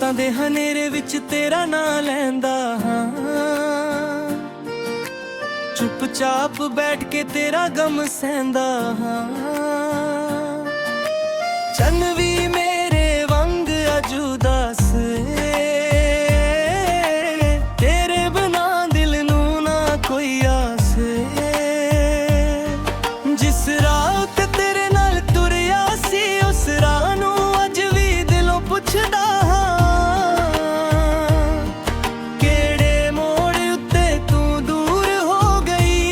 ਰਾਤਾਂ ਦੇ ਹਨੇਰੇ ਵਿੱਚ ਤੇਰਾ ਨਾਂ ਲੈਂਦਾ ਹਾਂ, ਚੁੱਪਚਾਪ ਬੈਠ ਕੇ ਤੇਰਾ ਗਮ ਸਹਿੰਦਾ ਹਾਂ। ਚੰਨ ਵੀ ਮੇਰੇ ਵਾਂਗ ਅੱਜ ਉਦਾਸ ਏ, ਤੇਰੇ ਬਿਨਾਂ ਦਿਲ ਨੂੰ ਨਾ ਕੋਈ ਆਸ ਏ। ਜਿਸ ਰਾਹ ਤੇ ਤੇਰੇ ਨਾਲ ਤੁਰਿਆ ਸੀ ਉਸ ਰਾਹ ਨੂੰ ਅੱਜ ਵੀ ਦਿਲੋਂ ਪੁੱਛਦਾ ਹਾਂ, ਕਿਹੜੇ ਮੋੜ ਉੱਤੇ ਤੂੰ ਦੂਰ ਹੋ ਗਈ,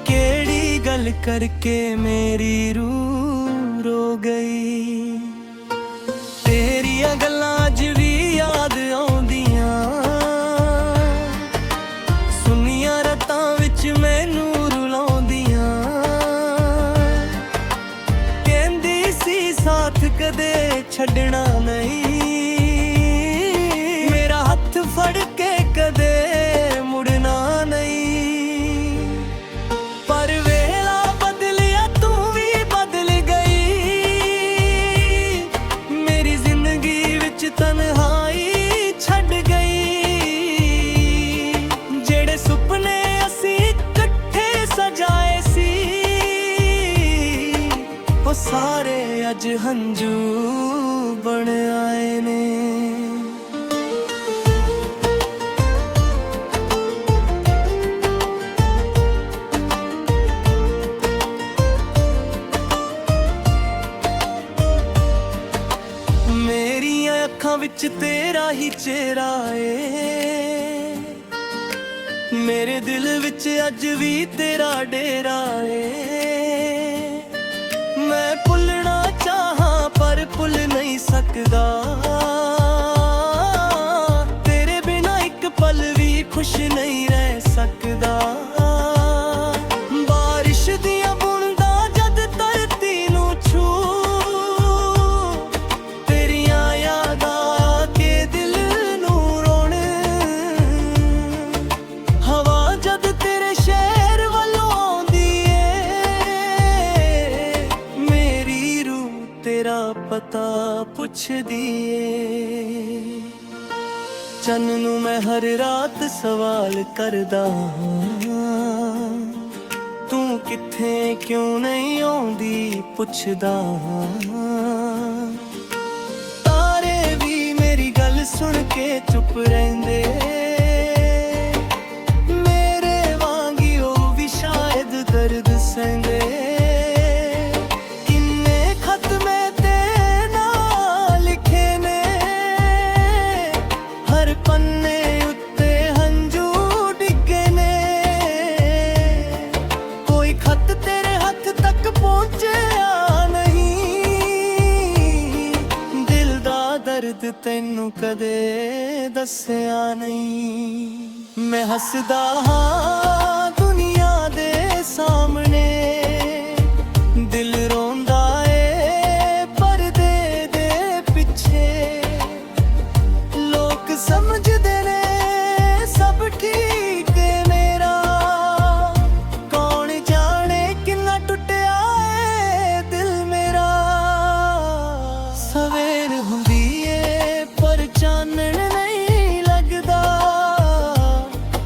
ਕਿਹੜੀ ਗੱਲ ਕਰਕੇ ਮੇਰੀ ਰੂਹ ਰੋ ਗਈ। ਤੇਰੀਆਂ ਗੱਲਾਂ ਅੱਜ ਵੀ ਯਾਦ ਆਉਂਦੀਆਂ, ਸੁੰਨੀਆਂ ਰਾਤਾਂ ਵਿੱਚ ਮੈਨੂੰ ਰੁਲਾਉਂਦੀਆਂ। ਕਹਿੰਦੀ ਸੀ ਸਾਥ ਕਦੇ ਛੱਡਣਾ ਨਹੀਂ, ਮੇਰਾ ਹੱਥ ਫੜ ਕੇ ਕਦੇ ਮੁੜਨਾ ਨਹੀਂ। ਪਰ ਵੇਲਾ ਬਦਲਿਆ ਤੂੰ ਵੀ ਬਦਲ ਗਈ, ਮੇਰੀ ਜ਼ਿੰਦਗੀ ਵਿੱਚ ਤਨਹਾਈ ਛੱਡ ਗਈ। ਜਿਹੜੇ ਸੁਪਨੇ ਅਸੀਂ ਇਕੱਠੇ ਸਜਾਏ ਸੀ ਉਹ ਸਾਰੇ ਅੱਜ ਹੰਝੂ ਬਣ ਆਏ ਨੇ। ਮੇਰੀਆਂ ਅੱਖਾਂ ਵਿੱਚ ਤੇਰਾ ਹੀ ਚਿਹਰਾ ਏ, ਮੇਰੇ ਦਿਲ ਵਿੱਚ ਅੱਜ ਵੀ ਤੇਰਾ ਡੇਰਾ ਏ। ਮੈਂ ਭੁੱਲਣਾ ਚਾਹਾਂ ਪਰ ਭੁੱਲ ਨਹੀਂ ਸਕਦਾ, ਤੇਰੇ ਬਿਨਾਂ ਇੱਕ ਪਲ ਵੀ ਖੁਸ਼ ਨਹੀਂ ਰਹਿ ਸਕਦਾ। ਬਾਰਿਸ਼ ਦੀਆਂ ਬੂੰਦਾਂ ਜਦ ਧਰਤੀ ਨੂੰ ਛੂ, ਤੇਰੀਆਂ ਯਾਦਾਂ ਕੇ ਦਿਲ ਨੂੰ ਰੋਣ। ਹਵਾ ਜਦ ਤੇਰੇ ਸ਼ਹਿਰ ਵੱਲੋਂ ਆਉਂਦੀ ਏ, ਮੇਰੀ ਰੂਹ ਤੇਰਾ ਪਤਾ ਪੁੱਛਦੀ ਏ। ਚੰਨ ਨੂੰ ਮੈਂ ਹਰ ਰਾਤ ਸਵਾਲ ਕਰਦਾ ਹਾਂ, ਤੂੰ ਕਿੱਥੇ ਕਿਉਂ ਨਹੀਂ ਆਉਂਦੀ ਪੁੱਛਦਾ ਹਾਂ। ਤਾਰੇ ਵੀ ਮੇਰੀ ਗੱਲ ਸੁਣ ਕੇ ਚੁੱਪ ਰਹਿੰਦੇ, ਮੇਰੇ ਵਾਂਗੀ ਉਹ ਵੀ ਸ਼ਾਇਦ ਦਰਦ ਸਹਿੰਦੇ। ਕਿੰਨੇ ਖਤ ਮੈਂ ਤੇ ਨਾਲ ਲਿਖੇ ਨੇ, ਹਰ ਪੰਨੇ ਉੱਤੇ ਹੰਝੂ ਡਿੱਗੇ ਨੇ। ਕੋਈ ਖਤ ਤੇਰੇ ਹੱਥ ਤੱਕ ਪਹੁੰਚਿਆ ਨਹੀਂ, ਦਿਲ ਦਾ ਦਰਦ ਤੈਨੂੰ ਕਦੇ ਦੱਸਿਆ ਨਹੀਂ। ਮੈਂ ਹੱਸਦਾ ਹਾਂ ਦੁਨੀਆ ਦੇ ਸਾਹਮਣੇ, ਦਿਲ ਰੋਂਦਾ ਏ ਪਰਦੇ ਦੇ ਪਿੱਛੇ। ਲੋਕ ਸਮਝਦੇ ਨੇ ਸਭ ਠੀਕ ਏ ਮੇਰਾ, ਕੌਣ ਜਾਣੇ ਕਿੰਨਾ ਟੁੱਟਿਆ ਏ ਦਿਲ ਮੇਰਾ। ਸਵੇਰ ਹੁੰਦੀ ਏ ਪਰ ਚਾਨਣ ਨਹੀਂ ਲੱਗਦਾ,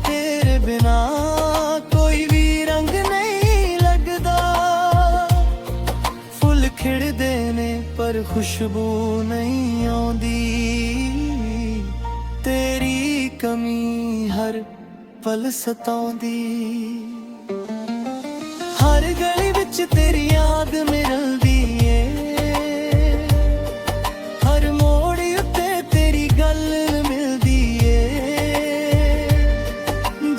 ਤੇਰੇ ਬਿਨਾ ਕੋਈ ਵੀ ਰੰਗ ਨਹੀਂ ਲੱਗਦਾ। ਫੁੱਲ ਖਿੜਦੇ ਨੇ ਪਰ ਖੁਸ਼ਬੂ ਨਹੀਂ ਆਉਂਦੀ, ਤੇਰੀ ਕਮੀ ਹਰ ਪਲ ਸਤਾਉਂਦੀ। ਹਰ ਗਲੀ ਵਿੱਚ ਤੇਰੀ ਯਾਦ ਮਿਲਦੀ ਏ, ਹਰ ਮੋੜ ਉੱਤੇ ਤੇਰੀ ਗੱਲ ਮਿਲਦੀ ਏ।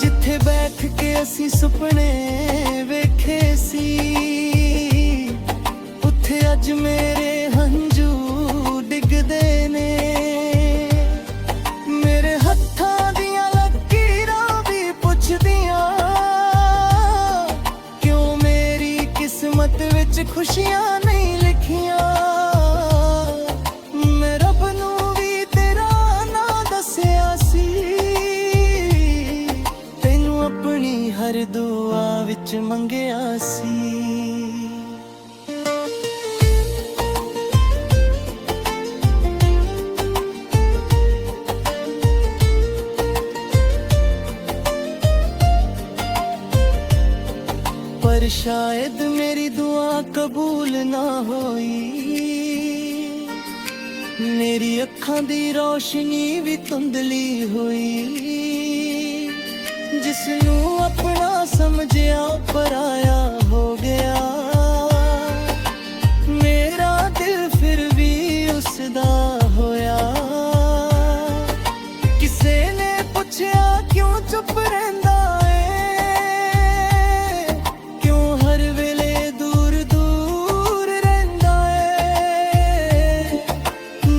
ਜਿੱਥੇ ਬੈਠ ਕੇ ਅਸੀਂ ਸੁਪਨੇ ਵੇਖੇ ਸੀ, ਉੱਥੇ ਅੱਜ ਮੇਰੇ ਹੰਝੂ ਡਿੱਗਦੇ ਨੇ। ਮੇਰੇ ਹੱਥਾਂ ਦੀਆਂ ਲਕੀਰਾਂ ਵੀ ਪੁੱਛਦੀਆਂ, ਕਿਉਂ ਮੇਰੀ ਕਿਸਮਤ ਵਿੱਚ ਖੁਸ਼ੀਆਂ ਨਹੀਂ ਲਿਖੀਆਂ। ਮੈਂ ਰੱਬ ਨੂੰ ਵੀ ਤੇਰਾ ਨਾਂ ਦੱਸਿਆ ਸੀ, ਤੈਨੂੰ ਆਪਣੀ ਹਰ ਦੁਆ ਵਿੱਚ ਮੰਗਿਆ ਸੀ। पर शायद मेरी दुआ कबूल ना होई। मेरी अखां दी रोशनी भी धुंधली होई। जिसनू अपना समझिया पराया हो गया। मेरा दिल फिर भी उसदा होया। किसे ने पुछया क्यों चुप रहिंदा है, क्यों हर वेले दूर दूर रहिंदा है।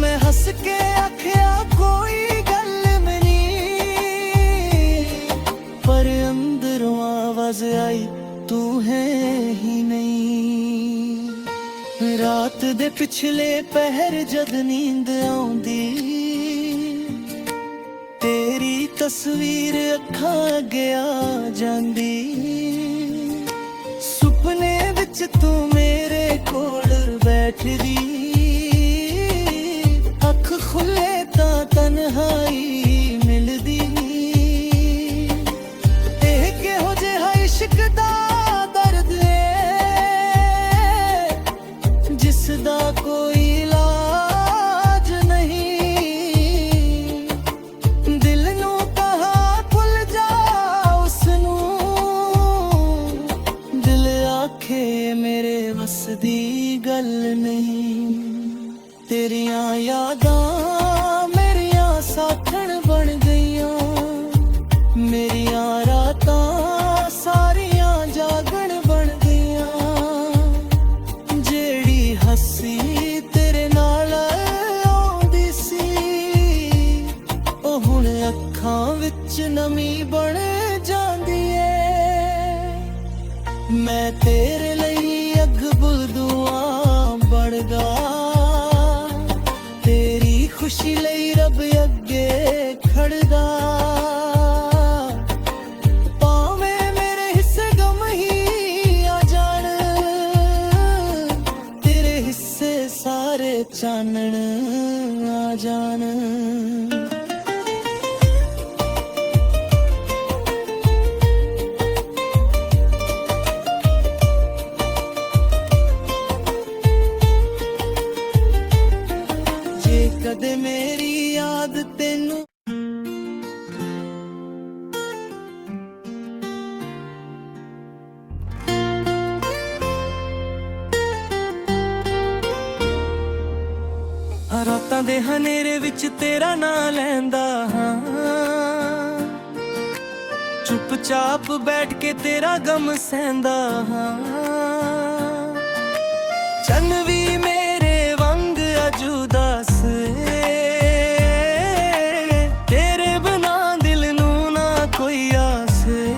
मैं हस के आखिया कोई गल नहीं, पर अंदरों आवाज आई तू है ही नहीं। रात दे पिछले पहर जद नींद आउंदी, तेरी तस्वीर अखां अगे आ जांदी। सुपने विच तू मेरे कोल बैठदी, अख खुले तां तन्हाई मिलदी। एह किहो जिहा इश्क दा दर्द है, जिसदा कोई इलाज नहीं। दिल नू कहा खुल जा उसनू, दिल आखे मेरे वस दी गल नहीं। तेरियां यादां मेरियां साथण बन गईयां, मेरियां रातां सारियां जागण बन गईयां। जेड़ी हसी तेरे नाल आउंदी सी, ओ हुण अखां विच नमी बन जांदी ऐ। मैं तेरे लई अग बुलदुआं बनदा, तेरी खुशी लई रब अगे खड़दा। भावें मेरे हिस्से गम ही आ जाण, तेरे हिस्से सारे चानण आ जाण। जे कदे मेरी याद तेनू ਰਾਤਾਂ ਦੇ ਹਨੇਰੇ ਵਿੱਚ ਤੇਰਾ ਨਾਂ ਲੈਂਦਾ ਹਾਂ। ਚੁੱਪਚਾਪ ਬੈਠ ਕੇ ਤੇਰਾ ਗਮ ਸਹਿੰਦਾ ਹਾਂ। ਚੰਨ ਵੀ ਮੇਰੇ ਵਾਂਗ ਅਜੂਦਾਸ ਏ, ਤੇਰੇ ਬਿਨਾ ਦਿਲ ਨੂੰ ਨਾ ਕੋਈ ਆਸ ਏ।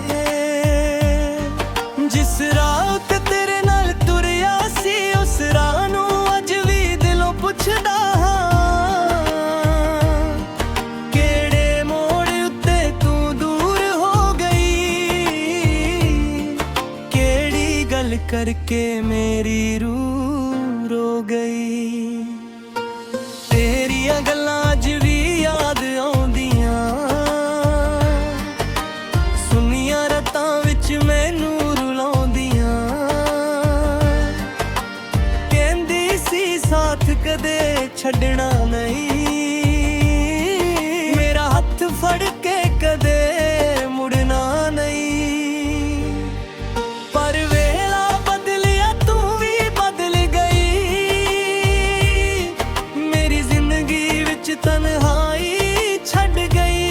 ਜਿਸ ਰਾਹ ਉੱਤੇ ਤੇਰੇ ਨਾਲ ਤੁਰਿਆ ਸੀ, ਉਸ ਰਾਹ ਨੂੰ ਅੱਜ ਵੀ ਦਿਲੋਂ ਪੁੱਛਦਾ ਹਾਂ। ਕਿਹੜੇ ਮੋੜ ਉੱਤੇ ਤੂੰ ਦੂਰ ਹੋ ਗਈ, ਕਿਹੜੀ ਗੱਲ ਕਰਕੇ ਮੇਰੀ रूह रो गई। तेरियां गल्लां अज भी याद आउंदियां, सुनियां रातां विच मैनू रुलाउंदियां। कहंदी सी साथ कदे छड्डना नहीं, मेरा हत्थ फड़ के कदे मुड़ना नहीं। पर वेला बदलिया तू भी बदल गई, मेरी जिंदगी विच तन्हाई छड्ड गई।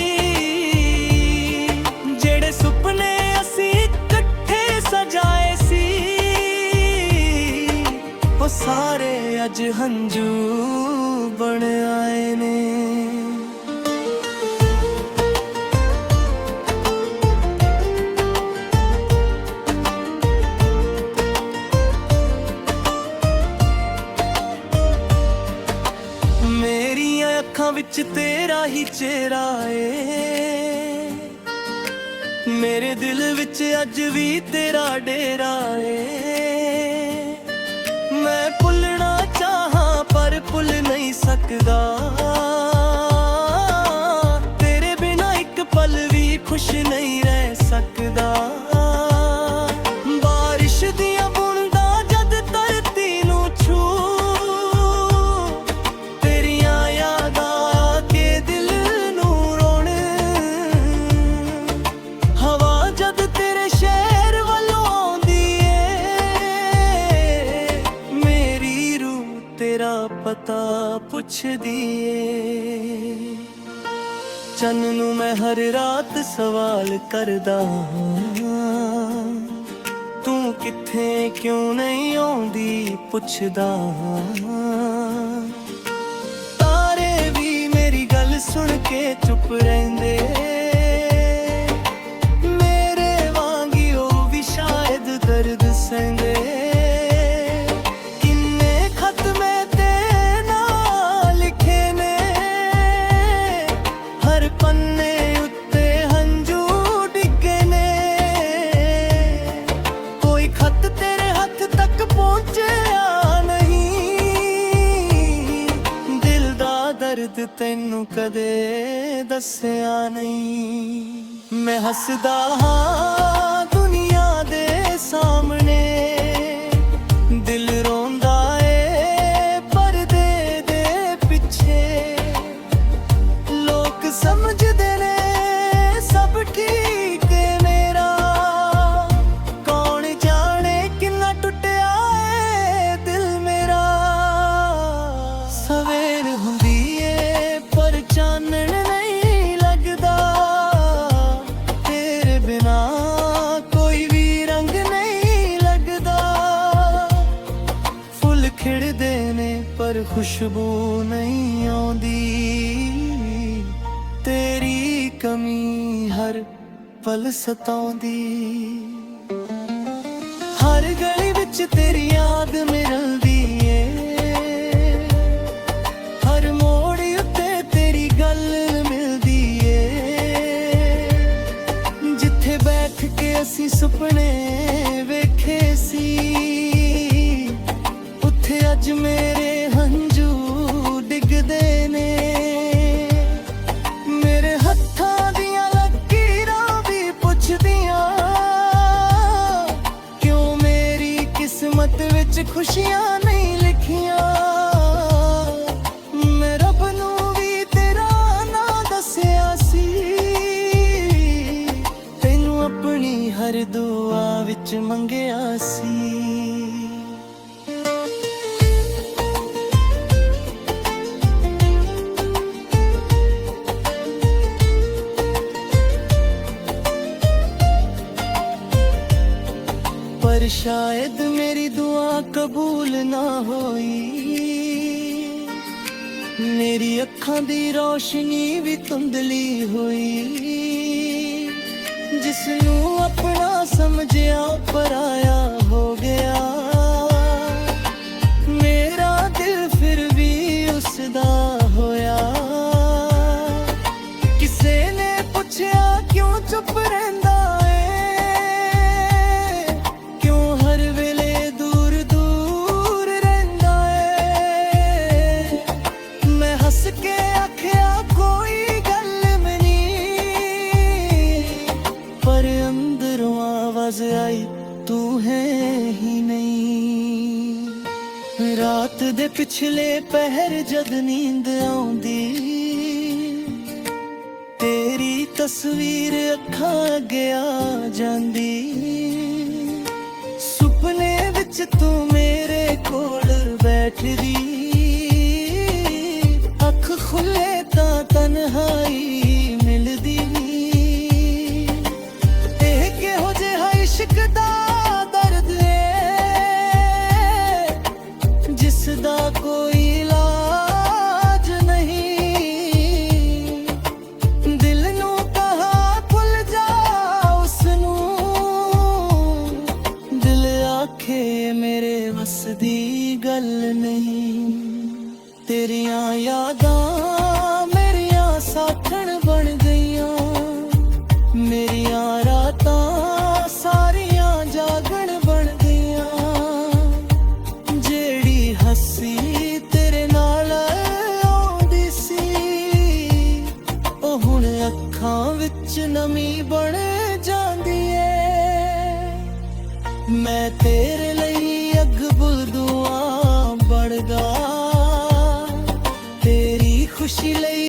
जेड़े सुपने असी इकट्ठे सजाए सी, वो सारे अज हंजू बन आए ने। मेरियां अखां विच तेरा ही चेहरा ए, मेरे दिल विच अज भी तेरा डेरा ए। मैं भुलना चाहां पर भुल नहीं सकदा, तेरे बिना एक पल भी खुश नहीं रह सकदा। बारिश ਪੁੱਛਦੀ ਏ। ਚੰਨ ਨੂੰ ਮੈਂ ਹਰ ਰਾਤ ਸਵਾਲ ਕਰਦਾ ਹਾਂ, ਤੂੰ ਕਿੱਥੇ ਕਿਉਂ ਨਹੀਂ ਆਉਂਦੀ ਪੁੱਛਦਾ ਹਾਂ। ਤਾਰੇ ਵੀ ਮੇਰੀ ਗੱਲ ਸੁਣ ਕੇ ਚੁੱਪ ਰਹਿੰਦੇ, ਮੇਰੇ ਵਾਂਗੀ ਉਹ ਵੀ ਸ਼ਾਇਦ ਦਰਦ ਸਹਿੰਦੇ। ਕਿੰਨੇ ਖਤ ਮੈਂ ਤੇ ਨਾਲ ਲਿਖੇ ਨੇ, ਹਰ ਪੰਨੇ ਉੱਤੇ ਹੰਝੂ ਡਿੱਗੇ ਨੇ। ਕੋਈ ਖਤ ਤੇਰੇ ਹੱਥ ਤੱਕ ਪਹੁੰਚਿਆ ਨਹੀਂ, ਦਿਲ ਦਾ ਦਰਦ ਤੈਨੂੰ ਕਦੇ ਦੱਸਿਆ ਨਹੀਂ। ਮੈਂ ਹੱਸਦਾ ਹਾਂ ਦੁਨੀਆ ਦੇ ਸਾਹਮਣੇ, ਦਿਲ ਰੋਂਦਾ ਏ ਪਰਦੇ ਦੇ ਪਿੱਛੇ। ਲੋਕ ਸਮਝਦੇ ਨੇ ਸਭ ਠੀਕ ਏ ਮੇਰਾ, ਕੌਣ ਜਾਣੇ ਕਿੰਨਾ ਟੁੱਟਿਆ ਏ ਦਿਲ ਮੇਰਾ। ਸਵੇਰ ਹੁੰਦੀ ਏ ਪਰ ਚਾਨਣ ਨਹੀਂ ਲੱਗਦਾ, ਤੇਰੇ ਬਿਨਾ ਕੋਈ ਵੀ ਰੰਗ ਨਹੀਂ ਲੱਗਦਾ। ਫੁੱਲ ਖਿੜਦੇ ਨੇ ਪਰ ਖੁਸ਼ਬੂ ਨਹੀਂ ਆਉਂਦੀ, ਤੇਰੀ ਕਮੀ ਹਰ ਪਲ ਸਤਾਉਂਦੀ। ਹਰ ਗਲੀ ਵਿੱਚ ਤੇਰੀ ਯਾਦ ਮਿਲਦੀ ਏ, ਹਰ ਮੋੜ ਉੱਤੇ ਤੇਰੀ ਗੱਲ ਮਿਲਦੀ ਏ। ਜਿੱਥੇ ਬੈਠ ਕੇ ਅਸੀਂ ਸੁਪਨੇ ਵੇਖੇ ਸੀ, ਉੱਥੇ ਅੱਜ ਮੇਰੇ ਹੰਝੂ ਡਿੱਗਦੇ ਨੇ। ਮੇਰੇ ਹੱਥਾਂ ਦੀਆਂ ਲਕੀਰਾਂ ਵੀ ਪੁੱਛਦੀਆਂ, ਕਿਉਂ ਮੇਰੀ ਕਿਸਮਤ ਵਿੱਚ ਖੁਸ਼ੀਆਂ ਨਹੀਂ ਲਿਖੀਆਂ। ਮੈਂ ਰੱਬ ਨੂੰ ਵੀ ਤੇਰਾ ਨਾਂ ਦੱਸਿਆ ਸੀ, ਤੈਨੂੰ ਆਪਣੀ ਹਰ ਦੁਆ ਵਿੱਚ ਮੰਗਿਆ ਸੀ। पर शायद मेरी दुआ कबूल ना होई, मेरी अखां दी रोशनी भी धुंधली होई। जिसनू अपना समझिया पराया हो गया, मेरा दिल फिर भी उसदा होया। किसे ने पुछया क्यों चुप रहिंदा के आख्या कोई गल मनी, पर अंदरों आवाज आई तू है ही नहीं। रात दे पिछले पहर जद नींद आउंदी, तेरी तस्वीर अखां अगे आ जांदी। सुपने विच तू मेरे कोल बैठदी, अख खुले ता तन्हाई मिलदी। एह किहो जिहा इश्क दा दर्द ए, जिसदा कोई इलाज नहीं। दिल नू कहा भुल जा उसनू, दिल आखे मेरे वस दी गल नहीं। तेरियां यादां मेरियां साथण बन गईयां, मेरियां रातां सारियां जागण बन गईयां। जेड़ी हसी तेरे नाल आउंदी सी, ओ हुण अखां विच नमी बन जांदी ऐ। मैं तेरे लई अग बुलदुआं बनदा, तेरी खुशी लई